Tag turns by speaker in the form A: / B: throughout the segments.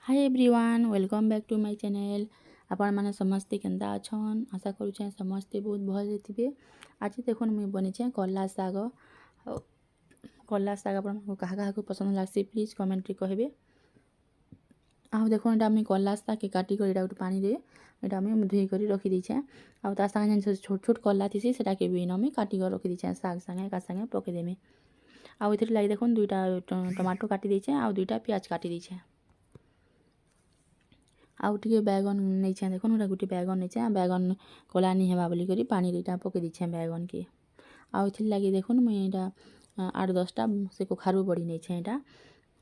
A: Hi everyone welcome back to my channel. आपण माने समस्ते केंदा अछन आशा करूछे समस्ते बहुत भल थे। आज देखुन मुई बनीचे कला साग। कला साग आपण कहा कहा को पसंद लागसी प्लीज कमेंट रे कहबे। आ देखो एटा मुई कला साग के काटी कर एटा गोटे पानी रे एटा मुई धुई कर रखी दीछे। आ ता संगे जेन छोट छोट कला थिसी सेटा के भी न मुई काटी कर रखी दीछे साग संगे का संगे पके देमे। आ इथिर लागि देखुन दुईटा टमाटो काटी दीछे आ दुईटा प्याज काटी दीछे। आउ टे बैगन नहीं देखो गोटे गोटे बैगन नहीं बैगन कला नहीं हेबा बोली करी पानी रे पके दीछे बैगन के। आउ इथिर लगी देखो मुई एटा 8-10टा से कखारू बड़ी नहीं एटा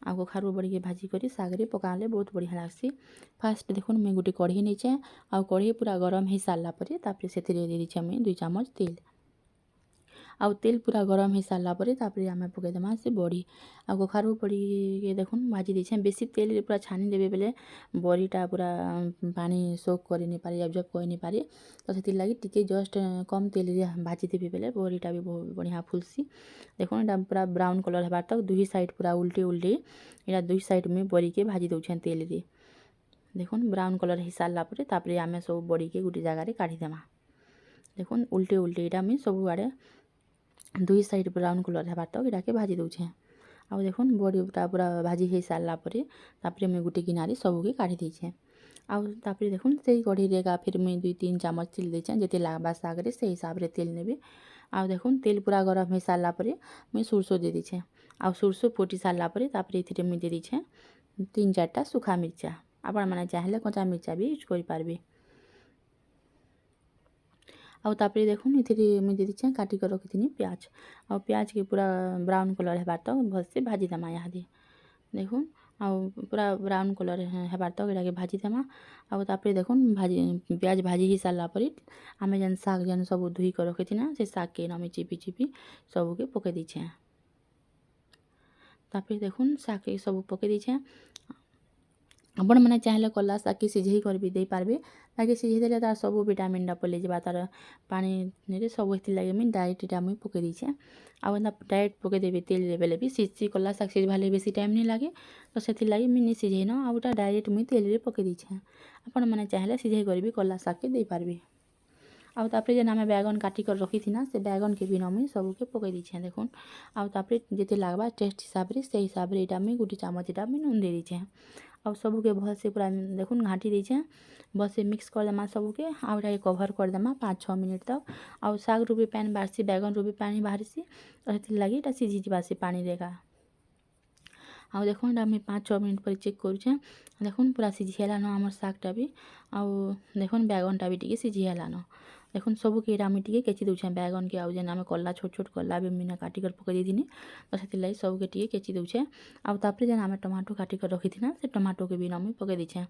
A: आ कखारू बड़ी के भाजी करी साग रे पकाले बहुत बढ़िया लागसी। फास्ट देखो मुई गोटे कढ़ी नहीं आ कढ़ी पूरा गरम हो सारा पर तापर से दे दीछे मुई 2 चम्मच तेल। आउ तेल पूरा गरम हो सारा पर तापर आम पकईदेमा से बड़ी आ कखारू बड़ी के देखो भाजी दीछे। बेसी तेल पूरा छानी देवे बेले बड़ीटा पूरा पानी सोक कर नहीं पारे एब्जॉर्ब कर नहीं पारे तो से लगी टिके जस्ट कम तेल रे भाजी देवे बेले बड़ीटा भी बहुत बढ़िया फुलसी। देखो एटा पूरा ब्राउन कलर हेबार तक दुई साइड पूरा उल्टे उल्टे एटा दुई साइड में बड़ी के भाजी दउछे तेल रे। देखो ब्राउन कलर हो सारा पर तापर आम सब बड़ी के गोटे जगार काढ़ीदेमा। देखो उल्टे उल्टे एटा मुई सब आड़े दुई साइड ब्राउन कलर हेबार तक एटा के भाजी दउछे। आ देखो बड़ीटा पूरा भाजी हो सारा पर तापर मुई गोटे गिनारे सबके काढ़ी दीछे। आउ तापर देखो से कढ़ी रे फिर मुई 2-3 चम्मच तेल दीछे जेते लागबा साग रे से हिसाब रे तेल नेबे। आउ देखो तेल पूरा गरम हो सारा पर मुई सुरसो दे दीछे। आउ सुरसो फुटी सारा पर तापर इथिरे मुई दे दीछे 3-4टा सुखा मिर्चा। आपण माने चाहेले कच्चा मिर्चा भी यूज करि पारबे। आउ तापर देखो इथिरे मुई दे दीछे काटी कर रखिथिनी प्याज। आउ प्याज के पूरा ब्राउन कलर हेबार तक भल से भाजी देमा यादे। देखो आउ पूरा ब्राउन कलर हेबार तक एटा के भाजी देमा। आउ तापर देखो भाजी प्याज भाजी ही सारा पर आमे जेन साग जेन सब धुई कर रखिथिना से साग के नमी चिपी चिपी सब के पके दीछे। तापर देखो साग के सब पके दीछे। आपण मैंने चाहेले कला साग के सिझे कर भी दे पारबे ताकि सिझे देले तार सब विटामिन पले जा तार पानी रे सब इथि लगे मुई डायरेक्ट एटा मुई पके दीछे। आउ डायरेक्ट पके देबे तेल लेबेले भी सिझी कला साग सिझबाले बेसी टाइम नहीं लागे तो से लगे मुई नहीं सिझे न आउटा डायरेक्ट मुई तेल रे पके दीछे। आपण मैंने चाहेले सिझे कर भी कला साग के दे पारबे। आउ तापर जेन आमे बैगन काटी कर रखी थी ना से बैगन के भी मुई सबके पके दीछे। देखो आउ तापर जेते लागबा टेस्ट हिसाब रे से हिसाब रे एटा मुई गोटे चम्मच एटा मुई नून दे दीछे। आउ सबके भल से पूरा देखो घाटी दीछे बस से मिक्स कर देमा सबके। आउ एटा कवर कर देमा 5-6 मिनट तक। आउ साग रू भी पानी बाहरसी बैगन रू भी पानी बाहरसी तो हेति लगी एटा सिझी जिबा से पानी रेगा। आउ देखो एटा मुई 5-6 मिनट पर चेक करूछे। देखो पूरा सिझीगलान आमर सागटा भी। आउ देखो बैगनटा भी टिके सिझीगलान। देखो सबके एटा मुई टिके केची दउछे बैगन के। आउ जेन आमे कला छोट छोट कला भी मुई काटी कर पके देथिनी तो सेति लगी सबके टिके केची दउछे। आउ तापर जेन आमे टमाटो काटी कर रखिथिना से टमाटो के भी मुई पके दीछे।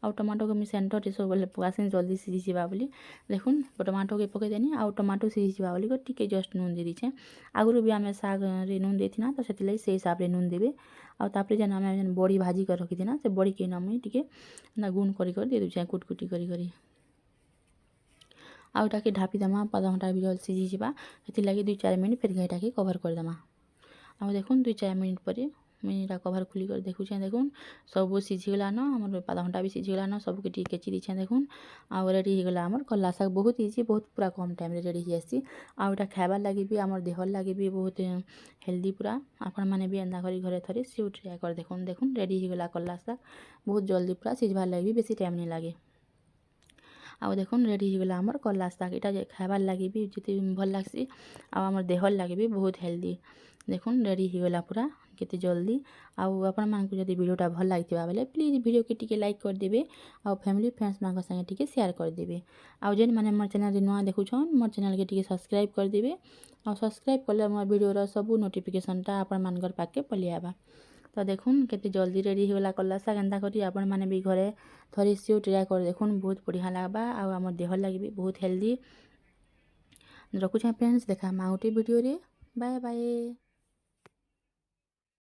A: आउ टमाटो के मुई सेंटर रे सब बोले पकासिन जल्दी सिझी जिबा बोली देखो टमाटो के पके देनी। आउ टमाटो सिझी जिबा बोली को टिके जस्ट नून दे दीछे। आगुरु भी आमे साग रे नून देथिना तो सेति लगी से हिसाब रे नून देबे। आउ तापर जेन आमे जेन बड़ी भाजी कर रखिथिना से बड़ी के मुई टिके ना गुण करी कर दे दउछे कुटकुटी करी करी। आउ एटा के ढापी देमा आधा घंटा भी जल्दी सिझी जिबा हेति लगी 2-4 मिनट फिर एटा के कवर कर देमा। आउ देखो 2-4 मिनट पर मुई एटा कवर खुली कर देखुछे। देखो सब सिझीगलान हमर आधा घंटा भी सिझीगलान सबके टिके केची दीछे। देखो आउ रेडी हो गला हमर कला साग बहुत इजी बहुत पूरा कम टाइम रे रेडी हो जासी। आउ एटा खाइबार लागि भी हमर देहर लागि भी बहुत हेल्दी पूरा। आपण माने भी एंदा करी घरे थरे सिउ ट्राई कर देखो। देखो रेडी हो गला कला साग बहुत जल्दी पूरा सिझबार लागि भी बेसी टाइम नहीं लागे। आउ देखो रेडी हो गला हमर कला साग एटा खाइबार लागि भी जते भल लागसी आउ हमर देहर लागि भी बहुत हेल्दी। देखो रेडी हो गला पूरा केते जल्दी। आउ आपण मानकु जदि वीडियोटा भल लागिथिबा बेले प्लीज वीडियो के टिके लाइक कर देबे। आउ फैमिली फ्रेंड्स मानक संगे टिके शेयर कर देबे। आउ जेन माने हमर चैनल रे नवा देखुछन मोर चैनल के टिके सब्सक्राइब कर देबे। आउ सब्सक्राइब करले हमर वीडियो रा सब नोटिफिकेशनटा आपण मानकर पाके पलि आबा। तो देखुन केते जल्दी रेडी हो गला कला साग एंदा करी आपण माने भी घरे थरे सिउ ट्राई कर देखुन बहुत बढ़िया लागबा। आउ हमर देहर लागि भी बहुत हेल्दी। रखुछे फ्रेंड्स देखा मा गोटे वीडियो रे बाय बाय।